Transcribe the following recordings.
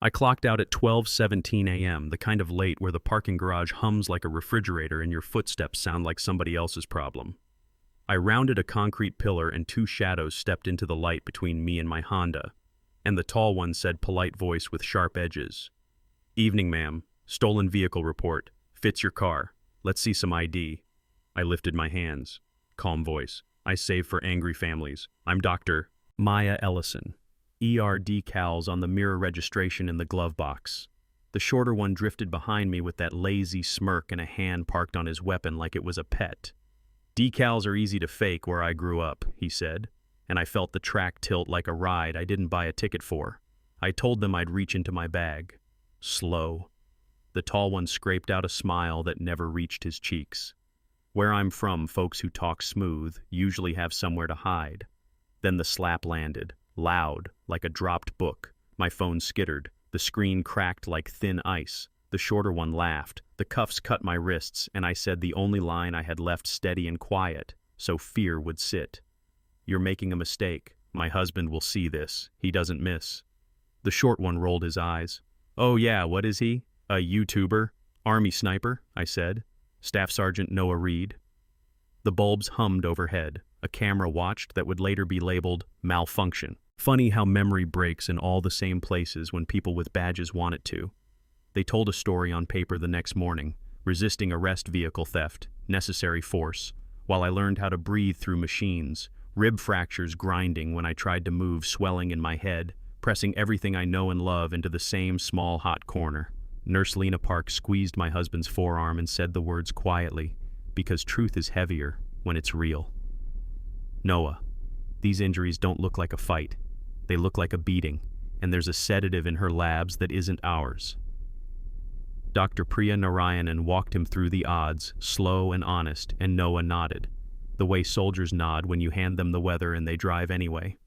I clocked out at 12:17 a.m., the kind of late where the parking garage hums like a refrigerator and your footsteps sound like somebody else's problem. I rounded a concrete pillar and two shadows stepped into the light between me and my Honda, and the tall one said, polite voice with sharp edges, "Evening, ma'am. Stolen vehicle report. Fits your car. Let's see some ID." I lifted my hands. Calm voice. "I save for angry families. I'm Dr. Maya Ellison." ER decals on the mirror registration in the glove box. The shorter one drifted behind me with that lazy smirk and a hand parked on his weapon like it was a pet. "Decals are easy to fake where I grew up," he said, and I felt the track tilt like a ride I didn't buy a ticket for. I told them I'd reach into my bag. Slow. The tall one scraped out a smile that never reached his cheeks. Where I'm from, folks who talk smooth usually have somewhere to hide. Then the slap landed, loud, like a dropped book. My phone skittered. The screen cracked like thin ice. The shorter one laughed. The cuffs cut my wrists, and I said the only line I had left steady and quiet, so fear would sit. "You're making a mistake. My husband will see this. He doesn't miss." The short one rolled his eyes. "Oh yeah, what is he? A YouTuber? Army sniper?" I said. "Staff Sergeant Noah Reed." The bulbs hummed overhead. A camera watched that would later be labeled malfunction. Funny how memory breaks in all the same places when people with badges want it to. They told a story on paper the next morning, resisting arrest vehicle theft, necessary force, while I learned how to breathe through machines, rib fractures grinding when I tried to move, swelling in my head, pressing everything I know and love into the same small hot corner. Nurse Lena Park squeezed my husband's forearm and said the words quietly, because truth is heavier when it's real. "Noah, these injuries don't look like a fight. They look like a beating, and there's a sedative in her labs that isn't ours." Dr. Priya Narayanan walked him through the odds, slow and honest, and Noah nodded, the way soldiers nod when you hand them the weather and they drive anyway.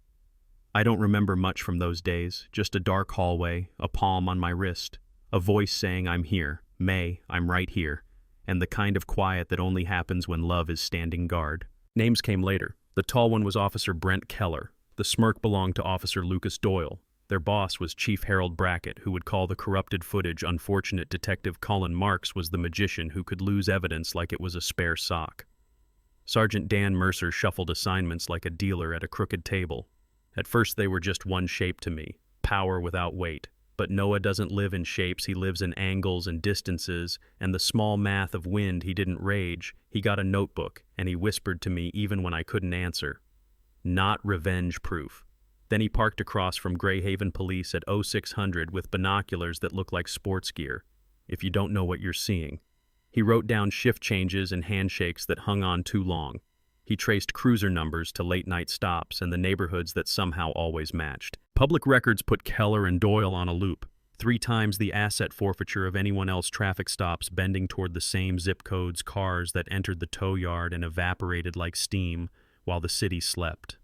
I don't remember much from those days, just a dark hallway, a palm on my wrist, a voice saying I'm here, May, I'm right here, and the kind of quiet that only happens when love is standing guard. Names came later. The tall one was Officer Brent Keller. The smirk belonged to Officer Lucas Doyle. Their boss was Chief Harold Brackett, who would call the corrupted footage unfortunate Detective Colin Marks was the magician who could lose evidence like it was a spare sock. Sergeant Dan Mercer shuffled assignments like a dealer at a crooked table. At first they were just one shape to me, power without weight. But Noah doesn't live in shapes, he lives in angles and distances, and the small math of wind he didn't rage. He got a notebook, and he whispered to me even when I couldn't answer. Not revenge proof. Then he parked across from Greyhaven Police at 0600 with binoculars that look like sports gear, if you don't know what you're seeing. He wrote down shift changes and handshakes that hung on too long. He traced cruiser numbers to late-night stops and the neighborhoods that somehow always matched. Public records put Keller and Doyle on a loop, 3 times the asset forfeiture of anyone else traffic stops bending toward the same zip codes, cars that entered the tow yard and evaporated like steam while the city slept.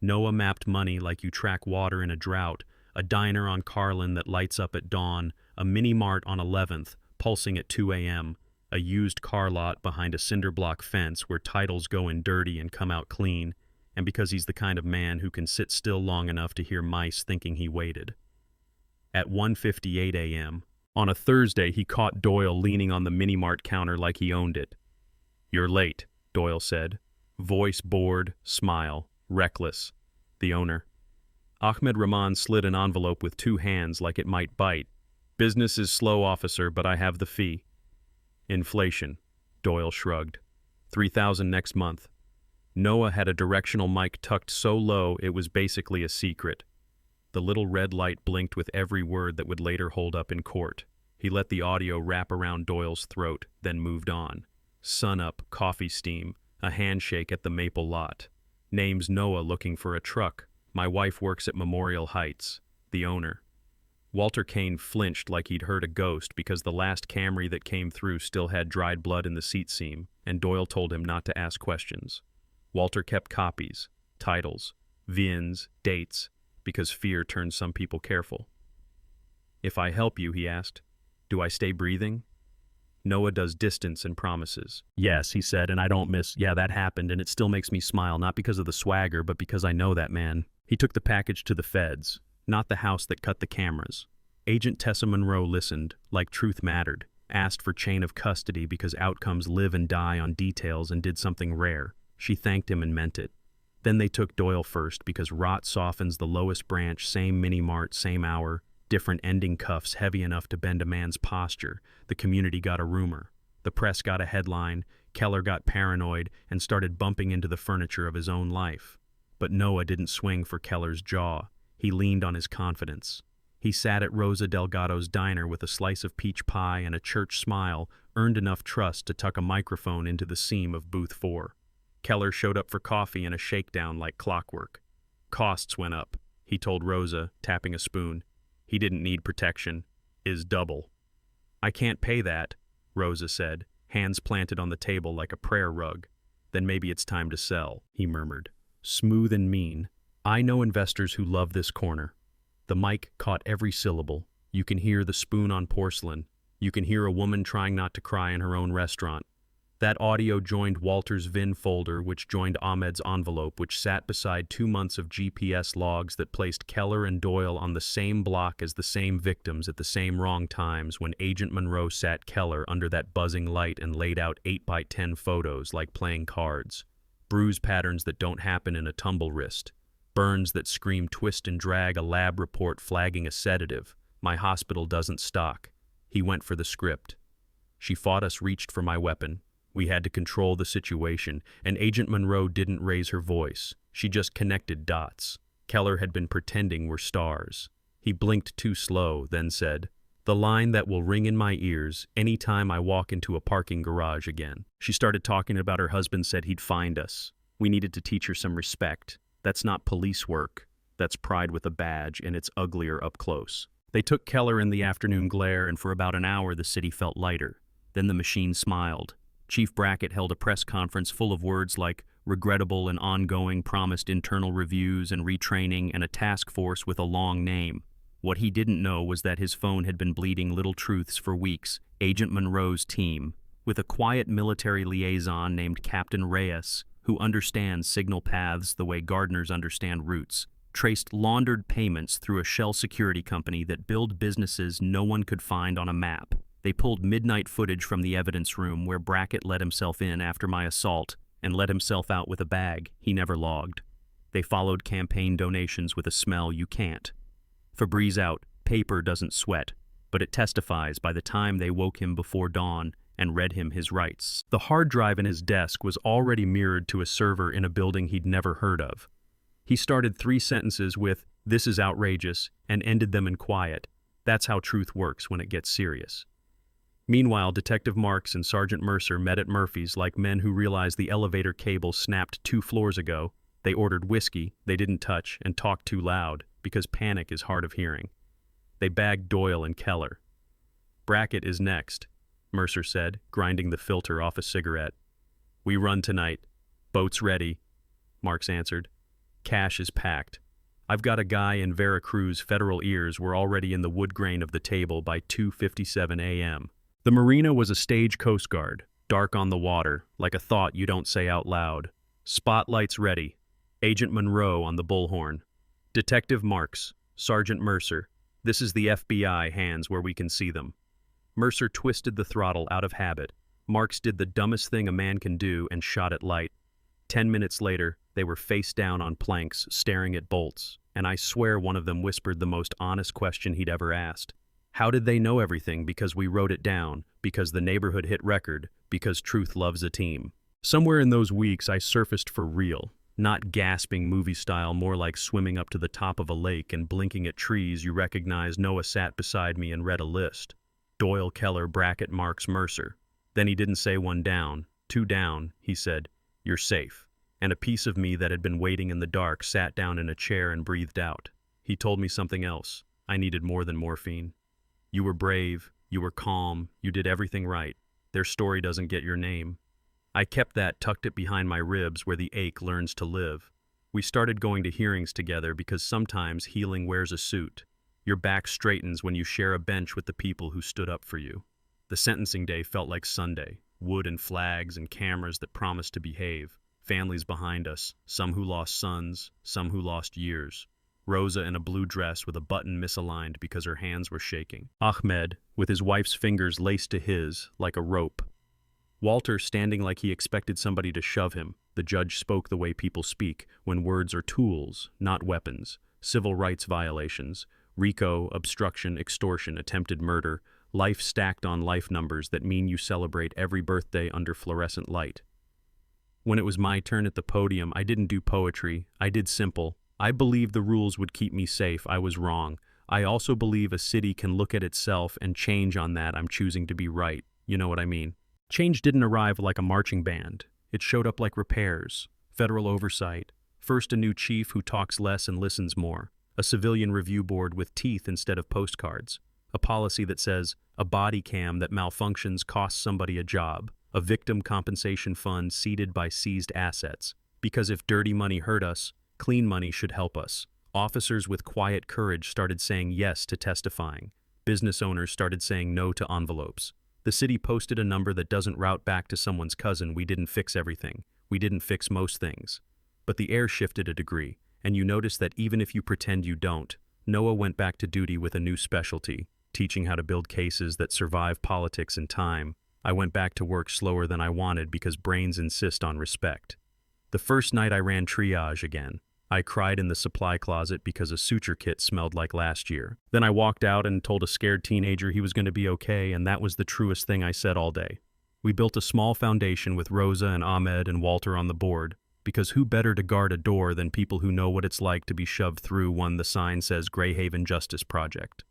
Noah mapped money like you track water in a drought, a diner on Carlin that lights up at dawn, a mini-mart on 11th, pulsing at 2 a.m., a used car lot behind a cinder block fence where titles go in dirty and come out clean, and because he's the kind of man who can sit still long enough to hear mice thinking he waited. At 1:58 a.m., on a Thursday, he caught Doyle leaning on the mini-mart counter like he owned it. "You're late," Doyle said. Voice bored, smile, reckless. The owner. Ahmed Rahman slid an envelope with 2 hands like it might bite. "Business is slow, officer, but I have the fee." "Inflation," Doyle shrugged. $3,000 next month. Noah had a directional mic tucked so low it was basically a secret. The little red light blinked with every word that would later hold up in court. He let the audio wrap around Doyle's throat, then moved on. Sun up, coffee steam, a handshake at the Maple lot. Name's Noah looking for a truck. My wife works at Memorial Heights. The owner. Walter Kane flinched like he'd heard a ghost because the last Camry that came through still had dried blood in the seat seam, and Doyle told him not to ask questions. Walter kept copies, titles, VINs, dates, because fear turns some people careful. "If I help you," he asked, "do I stay breathing?" Noah does distance and promises. "Yes," he said, "and I don't miss, yeah, that happened, and it still makes me smile, not because of the swagger, but because I know that man." He took the package to the feds, not the house that cut the cameras. Agent Tessa Monroe listened, like truth mattered, asked for chain of custody because outcomes live and die on details, and did something rare. She thanked him and meant it. Then they took Doyle first because rot softens the lowest branch, same mini-mart, same hour, different ending cuffs heavy enough to bend a man's posture. The community got a rumor. The press got a headline. Keller got paranoid and started bumping into the furniture of his own life. But Noah didn't swing for Keller's jaw. He leaned on his confidence. He sat at Rosa Delgado's diner with a slice of peach pie and a church smile, earned enough trust to tuck a microphone into the seam of booth 4. Keller showed up for coffee and a shakedown like clockwork. Costs went up, he told Rosa, tapping a spoon. He didn't need protection. Is double. I can't pay that, Rosa said, hands planted on the table like a prayer rug. Then maybe it's time to sell, he murmured. Smooth and mean. I know investors who love this corner. The mic caught every syllable. You can hear the spoon on porcelain. You can hear a woman trying not to cry in her own restaurant. That audio joined Walter's VIN folder, which joined Ahmed's envelope, which sat beside 2 months of GPS logs that placed Keller and Doyle on the same block as the same victims at the same wrong times when Agent Monroe sat Keller under that buzzing light and laid out 8x10 photos like playing cards. Bruise patterns that don't happen in a tumble wrist. Burns that scream twist and drag, a lab report flagging a sedative. My hospital doesn't stock. He went for the script. She fought us, reached for my weapon. We had to control the situation, and Agent Monroe didn't raise her voice. She just connected dots. Keller had been pretending we're stars. He blinked too slow, then said, "The line that will ring in my ears any time I walk into a parking garage again." She started talking about her husband said he'd find us. We needed to teach her some respect. That's not police work. That's pride with a badge, and it's uglier up close. They took Keller in the afternoon glare, and for about an hour the city felt lighter. Then the machine smiled. Chief Brackett held a press conference full of words like regrettable and ongoing, promised internal reviews and retraining, and a task force with a long name. What he didn't know was that his phone had been bleeding little truths for weeks. Agent Monroe's team, with a quiet military liaison named Captain Reyes, who understands signal paths the way gardeners understand roots, traced laundered payments through a shell security company that billed businesses no one could find on a map. They pulled midnight footage from the evidence room where Brackett let himself in after my assault and let himself out with a bag he never logged. They followed campaign donations with a smell you can't. Febreze out, paper doesn't sweat, but it testifies by the time they woke him before dawn and read him his rights. The hard drive in his desk was already mirrored to a server in a building he'd never heard of. He started 3 sentences with, "This is outrageous," and ended them in quiet. That's how truth works when it gets serious. Meanwhile, Detective Marks and Sergeant Mercer met at Murphy's like men who realized the elevator cable snapped 2 floors ago. They ordered whiskey they didn't touch and talked too loud because panic is hard of hearing. They bagged Doyle and Keller. "Brackett is next," Mercer said, grinding the filter off a cigarette. "We run tonight. Boat's ready," Marks answered. "Cash is packed. I've got a guy in Veracruz. Federal ears were already in the wood grain of the table by 2:57 a.m. The marina was a stage Coast Guard, dark on the water, like a thought you don't say out loud. Spotlights ready. Agent Monroe on the bullhorn. "Detective Marks, Sergeant Mercer, this is the FBI hands where we can see them." Mercer twisted the throttle out of habit. Marks did the dumbest thing a man can do and shot it light. 10 minutes later, they were face down on planks, staring at bolts, and I swear one of them whispered the most honest question he'd ever asked. How did they know everything? Because we wrote it down, because the neighborhood hit record, because truth loves a team. Somewhere in those weeks, I surfaced for real. Not gasping movie style, more like swimming up to the top of a lake and blinking at trees you recognize. Noah sat beside me and read a list. Doyle, Keller, Brackett, Marks, Mercer. Then he didn't say 1 down, 2 down, he said, "You're safe." And a piece of me that had been waiting in the dark sat down in a chair and breathed out. He told me something else. I needed more than morphine. "You were brave, you were calm, you did everything right. Their story doesn't get your name." I kept that, tucked it behind my ribs where the ache learns to live. We started going to hearings together because sometimes healing wears a suit. Your back straightens when you share a bench with the people who stood up for you. The sentencing day felt like Sunday, wood and flags and cameras that promised to behave. Families behind us, some who lost sons, some who lost years. Rosa in a blue dress with a button misaligned because her hands were shaking. Ahmed, with his wife's fingers laced to his, like a rope. Walter standing like he expected somebody to shove him. The judge spoke the way people speak, when words are tools, not weapons. Civil rights violations, RICO, obstruction, extortion, attempted murder, life stacked on life numbers that mean you celebrate every birthday under fluorescent light. When it was my turn at the podium, I didn't do poetry, I did simple. I believed the rules would keep me safe. I was wrong. I also believe a city can look at itself and change on that. I'm choosing to be right. You know what I mean? Change didn't arrive like a marching band. It showed up like repairs, federal oversight, first a new chief who talks less and listens more, a civilian review board with teeth instead of postcards, a policy that says a body cam that malfunctions costs somebody a job, a victim compensation fund seeded by seized assets. Because if dirty money hurt us, clean money should help us. Officers with quiet courage started saying yes to testifying. Business owners started saying no to envelopes. The city posted a number that doesn't route back to someone's cousin. We didn't fix everything. We didn't fix most things. But the air shifted a degree, and you notice that even if you pretend you don't, Noah went back to duty with a new specialty, teaching how to build cases that survive politics and time. I went back to work slower than I wanted because brains insist on respect. The first night I ran triage again. I cried in the supply closet because a suture kit smelled like last year. Then I walked out and told a scared teenager he was going to be okay, and that was the truest thing I said all day. We built a small foundation with Rosa and Ahmed and Walter on the board, because who better to guard a door than people who know what it's like to be shoved through one? The sign says Greyhaven Justice Project.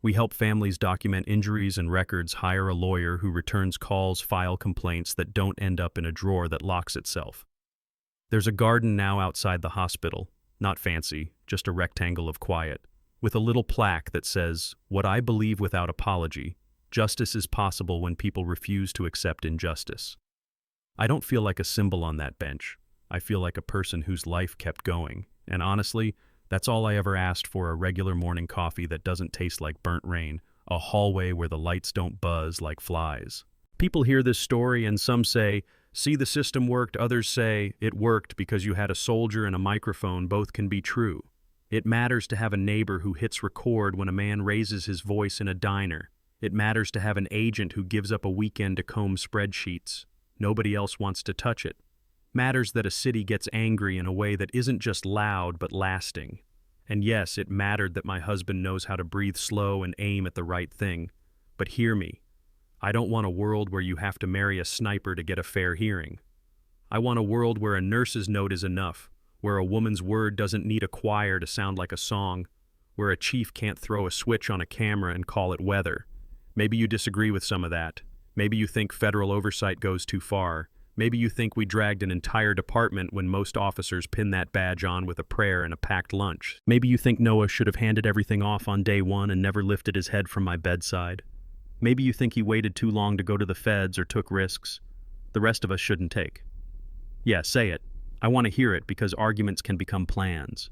We help families document injuries and records, hire a lawyer who returns calls, file complaints that don't end up in a drawer that locks itself. There's a garden now outside the hospital, not fancy, just a rectangle of quiet, with a little plaque that says, "What I believe without apology, justice is possible when people refuse to accept injustice." I don't feel like a symbol on that bench. I feel like a person whose life kept going, and honestly, that's all I ever asked for: a regular morning coffee that doesn't taste like burnt rain, a hallway where the lights don't buzz like flies. People hear this story and some say, "See, the system worked." Others say, "It worked because you had a soldier and a microphone." Both can be true. It matters to have a neighbor who hits record when a man raises his voice in a diner. It matters to have an agent who gives up a weekend to comb spreadsheets. Nobody else wants to touch it. Matters that a city gets angry in a way that isn't just loud but lasting. And yes, it mattered that my husband knows how to breathe slow and aim at the right thing. But hear me. I don't want a world where you have to marry a sniper to get a fair hearing. I want a world where a nurse's note is enough, where a woman's word doesn't need a choir to sound like a song, where a chief can't throw a switch on a camera and call it weather. Maybe you disagree with some of that. Maybe you think federal oversight goes too far. Maybe you think we dragged an entire department when most officers pin that badge on with a prayer and a packed lunch. Maybe you think Noah should have handed everything off on day one and never lifted his head from my bedside. Maybe you think he waited too long to go to the feds or took risks the rest of us shouldn't take. Yeah, say it. I want to hear it, because arguments can become plans.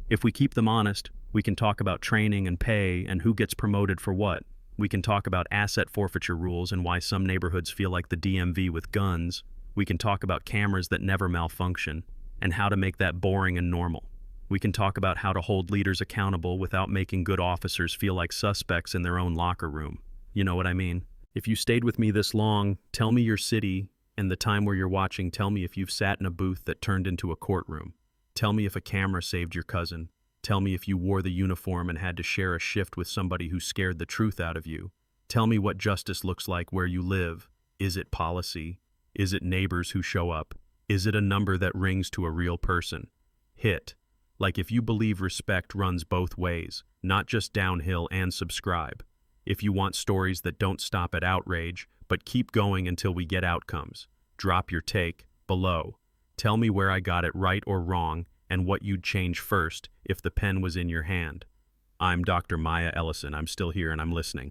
If we keep them honest, we can talk about training and pay and who gets promoted for what. We can talk about asset forfeiture rules and why some neighborhoods feel like the DMV with guns. We can talk about cameras that never malfunction and how to make that boring and normal. We can talk about how to hold leaders accountable without making good officers feel like suspects in their own locker room. You know what I mean? If you stayed with me this long, tell me your city and the time where you're watching. Tell me if you've sat in a booth that turned into a courtroom. Tell me if a camera saved your cousin. Tell me if you wore the uniform and had to share a shift with somebody who scared the truth out of you. Tell me what justice looks like where you live. Is it policy? Is it neighbors who show up? Is it a number that rings to a real person? Hit. Like if you believe respect runs both ways, not just downhill, and subscribe. If you want stories that don't stop at outrage, but keep going until we get outcomes, drop your take below. Tell me where I got it right or wrong, and what you'd change first if the pen was in your hand. I'm Dr. Maya Ellison. I'm still here and I'm listening.